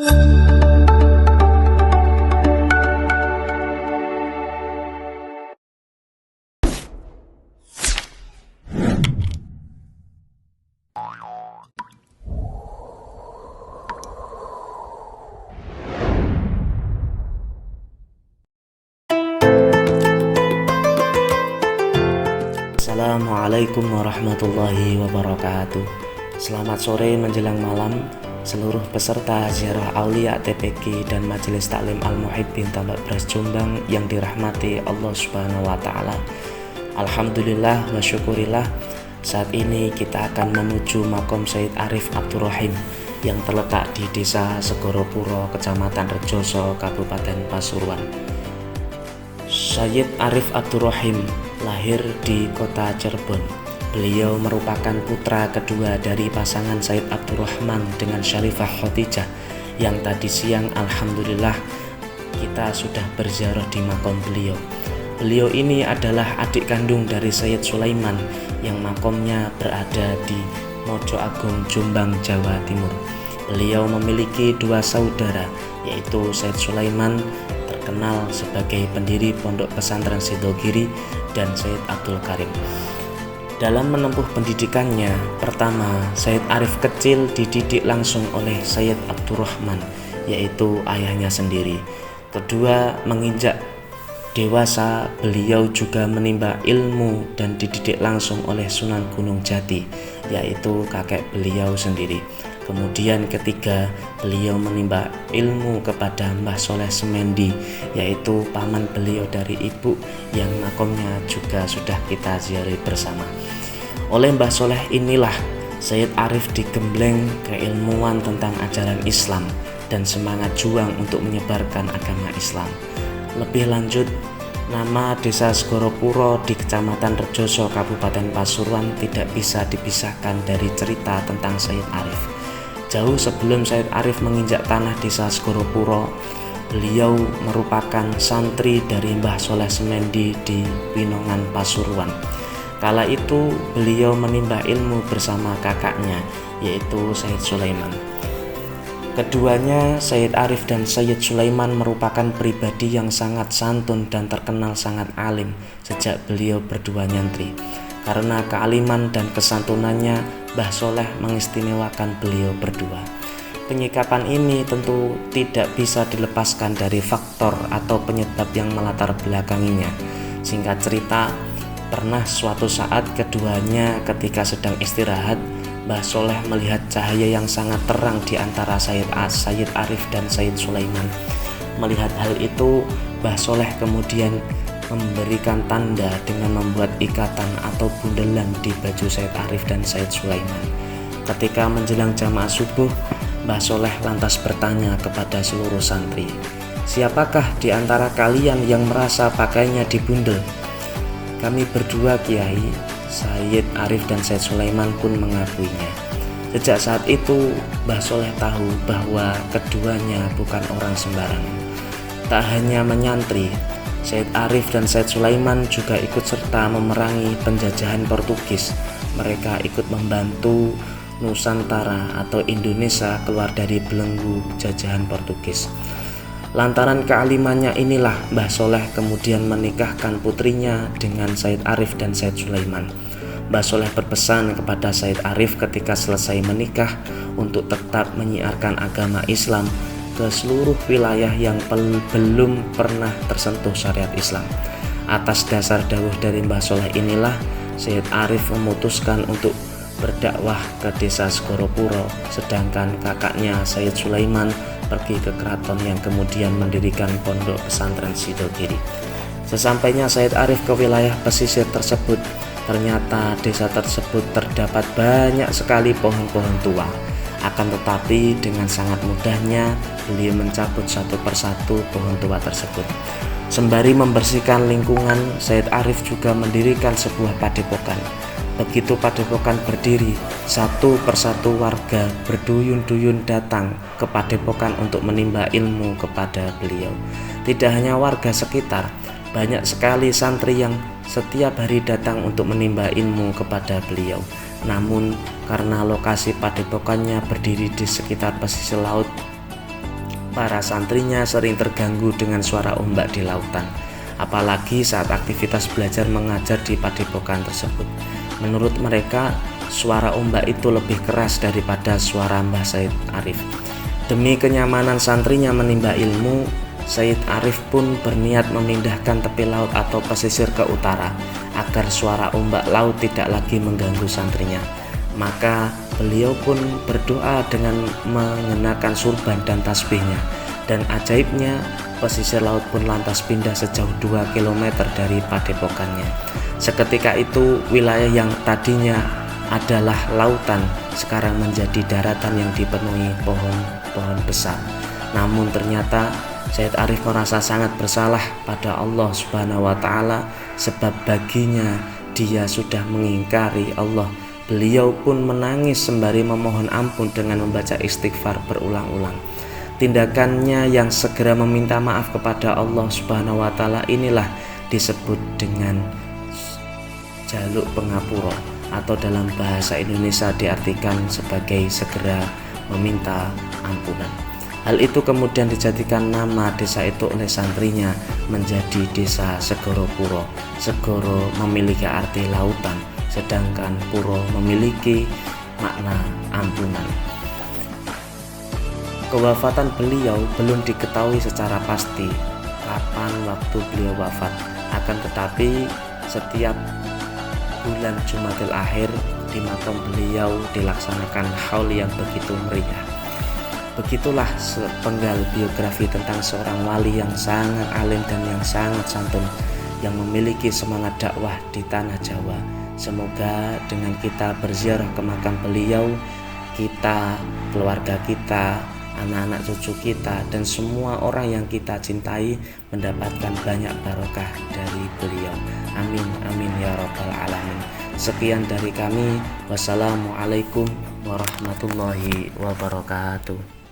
Assalamualaikum warahmatullahi wabarakatuh. Selamat sore menjelang malam seluruh peserta ziarah aulia TPQ dan Majelis Taklim Al-Muhibbin Tambak Beras Jombang yang dirahmati Allah Subhanahu wa taala. Alhamdulillah wa syukurillah, saat ini kita akan menuju makom Sayyid Arif Abdurrahim yang terletak di Desa Segoropuro, Kecamatan Rejoso, Kabupaten Pasuruan. Sayyid Arif Abdurrahim lahir di kota Cirebon. Beliau merupakan putra kedua dari pasangan Sayyid Abdurrahman dengan Syarifah Khotijah yang tadi siang alhamdulillah kita sudah berziarah di makom beliau. Beliau ini adalah adik kandung dari Sayyid Sulaiman yang makomnya berada di Mojo Agung, Jombang, Jawa Timur. Beliau memiliki dua saudara, yaitu Sayyid Sulaiman terkenal sebagai pendiri Pondok Pesantren Sidogiri dan Sayyid Abdul Karim. Dalam menempuh pendidikannya, pertama Sayyid Arif kecil dididik langsung oleh Sayyid Abdurrahman, yaitu ayahnya sendiri. Kedua, menginjak dewasa, beliau juga menimba ilmu dan dididik langsung oleh Sunan Gunung Jati, yaitu kakek beliau sendiri. Kemudian ketiga, beliau menimba ilmu kepada Mbah Soleh Semendi, yaitu paman beliau dari ibu yang makomnya juga sudah kita ziarahi bersama. Oleh Mbah Soleh inilah Sayyid Arif digembleng keilmuan tentang ajaran Islam dan semangat juang untuk menyebarkan agama Islam. Lebih lanjut, nama Desa Segoropuro di Kecamatan Rejoso, Kabupaten Pasuruan tidak bisa dipisahkan dari cerita tentang Sayyid Arif. Jauh sebelum Sayyid Arif menginjak tanah Desa Segoropuro, beliau merupakan santri dari Mbah Soleh Semendi di Winongan, Pasuruan. Kala itu beliau menimba ilmu bersama kakaknya, yaitu Sayyid Sulaiman. Keduanya, Sayyid Arif dan Sayyid Sulaiman, merupakan pribadi yang sangat santun dan terkenal sangat alim sejak beliau berdua nyantri. Karena kealiman dan kesantunannya, Mbah Soleh mengistimewakan beliau berdua. Penyikapan ini tentu tidak bisa dilepaskan dari faktor atau penyebab yang melatar belakanginya. Singkat cerita, pernah suatu saat keduanya ketika sedang istirahat, Mbah Soleh melihat cahaya yang sangat terang di antara Sayyid Arif dan Sayyid Sulaiman. Melihat hal itu, Mbah Soleh kemudian memberikan tanda dengan membuat ikatan atau bundelan di baju Sayyid Arif dan Sayyid Sulaiman. Ketika menjelang jamaah subuh, Mbah Soleh lantas bertanya kepada seluruh santri, "Siapakah di antara kalian yang merasa pakainya dibundel?" "Kami berdua, Kiai." Sayyid Arif dan Sayyid Sulaiman pun mengakuinya. Sejak saat itu, Mbah Soleh tahu bahwa keduanya bukan orang sembarangan. Tak hanya menyantri, Sayyid Arif dan Sayyid Sulaiman juga ikut serta memerangi penjajahan Portugis. Mereka ikut membantu Nusantara atau Indonesia keluar dari belenggu jajahan Portugis. Lantaran kealimannya inilah Mbah Soleh kemudian menikahkan putrinya dengan Sayyid Arif dan Sayyid Sulaiman. Mbah Soleh berpesan kepada Sayyid Arif ketika selesai menikah untuk tetap menyiarkan agama Islam ke seluruh wilayah yang belum pernah tersentuh syariat Islam. Atas dasar dawuh dari Mbah Soleh inilah Sayyid Arif memutuskan untuk berdakwah ke Desa Segoropuro, sedangkan kakaknya Sayyid Sulaiman pergi ke keraton yang kemudian mendirikan Pondok Pesantren Sidogiri. Sesampainya Sayyid Arif ke wilayah pesisir tersebut, ternyata desa tersebut terdapat banyak sekali pohon-pohon tua. Akan tetapi dengan sangat mudahnya beliau mencabut satu persatu pohon tua tersebut. Sembari membersihkan lingkungan, Sayyid Arif juga mendirikan sebuah padepokan. Begitu padepokan berdiri, satu persatu warga berduyun-duyun datang ke padepokan untuk menimba ilmu kepada beliau. Tidak hanya warga sekitar, banyak sekali santri yang setiap hari datang untuk menimba ilmu kepada beliau. Namun karena lokasi padepokannya berdiri di sekitar pesisir laut, Para santrinya sering terganggu dengan suara ombak di lautan, apalagi saat aktivitas belajar mengajar di padepokan tersebut. Menurut mereka, suara ombak itu lebih keras daripada suara Mbah Said Arif. Demi kenyamanan santrinya menimba ilmu, Said Arif pun berniat memindahkan tepi laut atau pesisir ke utara agar suara ombak laut tidak lagi mengganggu santrinya. Maka beliau pun berdoa dengan mengenakan surban dan tasbihnya, dan ajaibnya pesisir laut pun lantas pindah sejauh 2 km dari padepokannya. Seketika itu wilayah yang tadinya adalah lautan sekarang menjadi daratan yang dipenuhi pohon-pohon besar. Namun ternyata Said Arif merasa sangat bersalah pada Allah Subhanahu wa Ta'ala, sebab baginya dia sudah mengingkari Allah. Beliau pun menangis sembari memohon ampun dengan membaca istighfar berulang-ulang. Tindakannya yang segera meminta maaf kepada Allah Subhanahu wa Ta'ala inilah disebut dengan jaluk pengapura, atau dalam bahasa Indonesia diartikan sebagai segera meminta ampunan. Hal itu kemudian dijadikan nama desa itu oleh santrinya menjadi desa Segoro Puro. Segoro memiliki arti lautan, sedangkan Puro memiliki makna ampunan. Kewafatan beliau belum diketahui secara pasti kapan waktu beliau wafat. Akan tetapi setiap bulan Jumadil Akhir di makam beliau dilaksanakan haul yang begitu meriah. Begitulah sepenggal biografi tentang seorang wali yang sangat alim dan yang sangat santun, yang memiliki semangat dakwah di tanah Jawa. Semoga dengan kita berziarah ke makam beliau, kita, keluarga kita, anak-anak cucu kita, dan semua orang yang kita cintai mendapatkan banyak barokah dari beliau. Amin, amin ya rabbal alamin. Sekian dari kami. Wassalamualaikum warahmatullahi wabarakatuh.